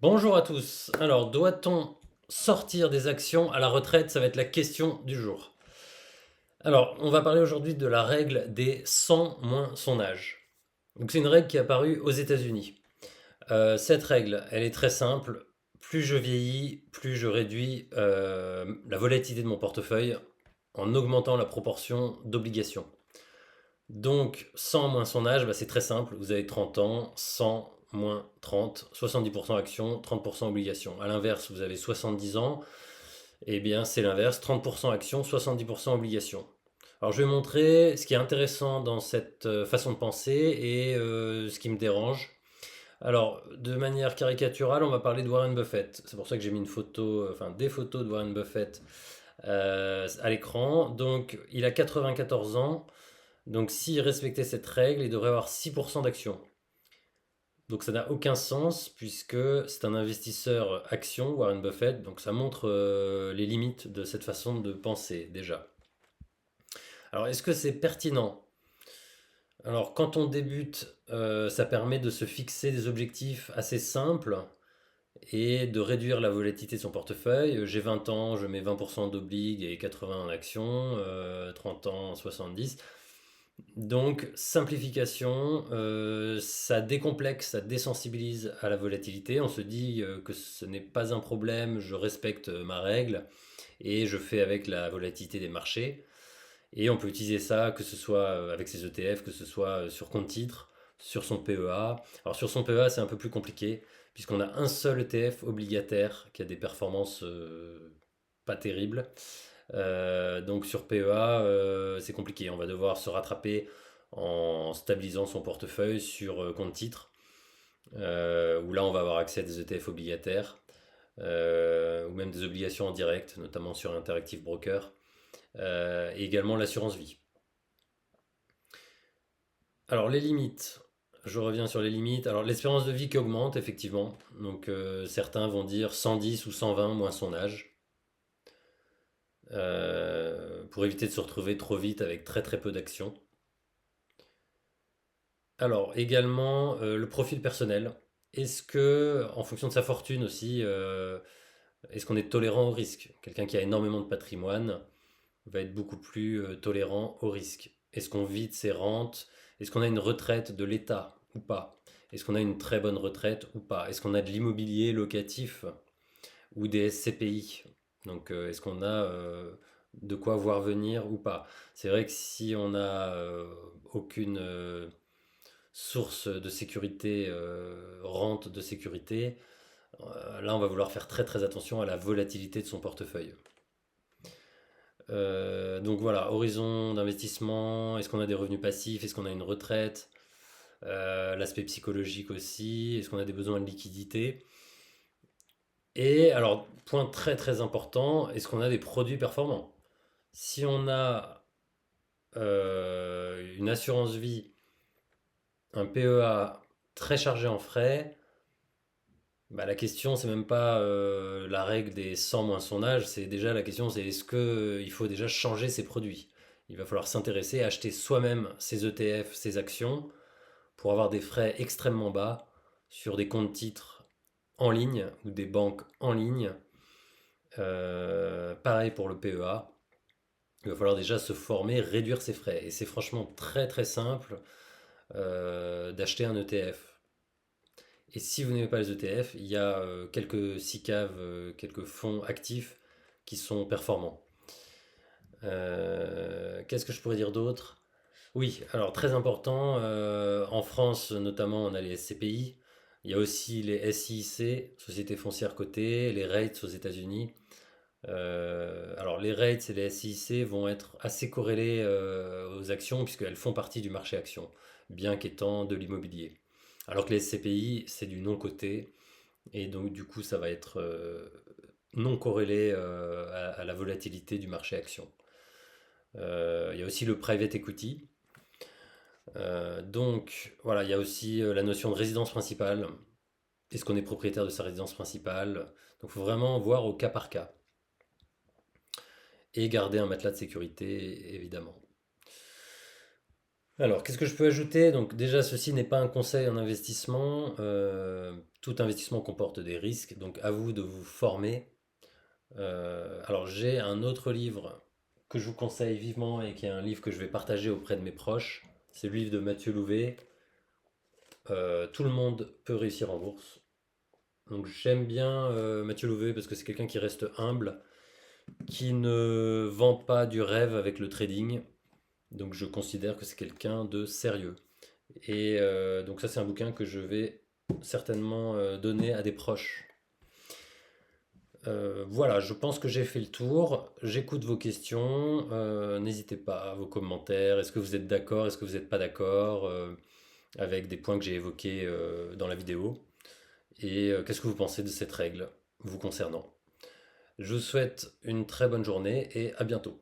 Bonjour à tous. Alors, doit-on sortir des actions à la retraite? Ça va être la question du jour. Alors, on va parler aujourd'hui de la règle des 100 moins son âge. Donc, c'est une règle qui est apparue aux États-Unis. Cette règle, elle est très simple. Plus je vieillis, plus je réduis la volatilité de mon portefeuille en augmentant la proportion d'obligations. Donc, 100 moins son âge, bah, c'est très simple. Vous avez 30 ans, 100 moins 30, 70% actions, 30% obligations. À l'inverse, vous avez 70 ans, eh bien c'est l'inverse, 30% actions, 70% obligations. Alors je vais montrer ce qui est intéressant dans cette façon de penser et ce qui me dérange. Alors, de manière caricaturale, on va parler de Warren Buffett. C'est pour ça que j'ai mis une photo, enfin des photos de Warren Buffett à l'écran. Donc, il a 94 ans. Donc s'il respectait cette règle, il devrait avoir 6% d'actions. Donc ça n'a aucun sens puisque c'est un investisseur action, Warren Buffett, donc ça montre les limites de cette façon de penser déjà. Alors est-ce que c'est pertinent? Alors quand on débute, ça permet de se fixer des objectifs assez simples et de réduire la volatilité de son portefeuille. J'ai 20 ans, je mets 20% d'oblig et 80 en actions, 30 ans, 70. Donc, simplification, ça décomplexe, ça désensibilise à la volatilité. On se dit que ce n'est pas un problème, je respecte ma règle et je fais avec la volatilité des marchés. Et on peut utiliser ça, que ce soit avec ses ETF, que ce soit sur compte titre, sur son PEA. Alors sur son PEA, c'est un peu plus compliqué, puisqu'on a un seul ETF obligataire qui a des performances pas terribles. Donc sur PEA, c'est compliqué. On va devoir se rattraper en stabilisant son portefeuille sur compte titre, où là on va avoir accès à des ETF obligataires, ou même des obligations en direct, notamment sur Interactive Broker, et également l'assurance vie. Alors les limites, je reviens sur les limites. Alors l'espérance de vie qui augmente effectivement, donc certains vont dire 110 ou 120 moins son âge, pour éviter de se retrouver trop vite avec très très peu d'actions. Alors, également, le profil personnel. Est-ce que, en fonction de sa fortune aussi, est-ce qu'on est tolérant au risque? Quelqu'un qui a énormément de patrimoine va être beaucoup plus tolérant au risque. Est-ce qu'on vit de ses rentes? Est-ce qu'on a une retraite de l'État ou pas? Est-ce qu'on a une très bonne retraite ou pas? Est-ce qu'on a de l'immobilier locatif ou des SCPI? Donc, est-ce qu'on a de quoi voir venir ou pas? C'est vrai que si on n'a aucune source de sécurité, rente de sécurité, là on va vouloir faire très très attention à la volatilité de son portefeuille. Donc voilà, horizon d'investissement, est-ce qu'on a des revenus passifs, est-ce qu'on a une retraite, l'aspect psychologique aussi, est-ce qu'on a des besoins de liquidité. Et alors, point très très important, est-ce qu'on a des produits performants? Si on a une assurance vie, un PEA très chargé en frais, bah, la question, c'est même pas la règle des 100 moins son âge, c'est déjà la question, c'est est-ce que il faut déjà changer ses produits? Il va falloir s'intéresser, acheter soi-même ses ETF, ses actions, pour avoir des frais extrêmement bas sur des comptes titres en ligne ou des banques en ligne. Pareil pour le PEA. Il va falloir déjà se former, réduire ses frais. Et c'est franchement très très simple d'acheter un ETF. Et si vous n'aimez pas les ETF, il y a quelques SICAV, quelques fonds actifs qui sont performants. Qu'est-ce que je pourrais dire d'autre? Oui, alors très important, en France notamment, on a les SCPI. Il y a aussi les SIC, Sociétés foncières cotées, les REITs aux États-Unis. Alors les REITs et les SIC vont être assez corrélés aux actions puisqu'elles font partie du marché action, bien qu'étant de l'immobilier. Alors que les SCPI, c'est du non coté et donc du coup ça va être non corrélé à la volatilité du marché action. Il y a aussi le private equity. Donc voilà, il y a aussi la notion de résidence principale. Est-ce qu'on est propriétaire de sa résidence principale? Donc il faut vraiment voir au cas par cas. Et garder un matelas de sécurité, évidemment. Alors, qu'est-ce que je peux ajouter? Donc déjà, ceci n'est pas un conseil en investissement. Tout investissement comporte des risques, donc à vous de vous former. Alors, j'ai un autre livre que je vous conseille vivement et qui est un livre que je vais partager auprès de mes proches. C'est le livre de Mathieu Louvet. Tout le monde peut réussir en bourse. Donc j'aime bien Mathieu Louvet parce que c'est quelqu'un qui reste humble, qui ne vend pas du rêve avec le trading. Donc je considère que c'est quelqu'un de sérieux. Et donc ça c'est un bouquin que je vais certainement donner à des proches. Voilà, je pense que j'ai fait le tour. J'écoute vos questions. N'hésitez pas à vos commentaires. Est-ce que vous êtes d'accord? Est-ce que vous n'êtes pas d'accord avec des points que j'ai évoqués dans la vidéo? Et qu'est-ce que vous pensez de cette règle vous concernant? Je vous souhaite une très bonne journée et à bientôt.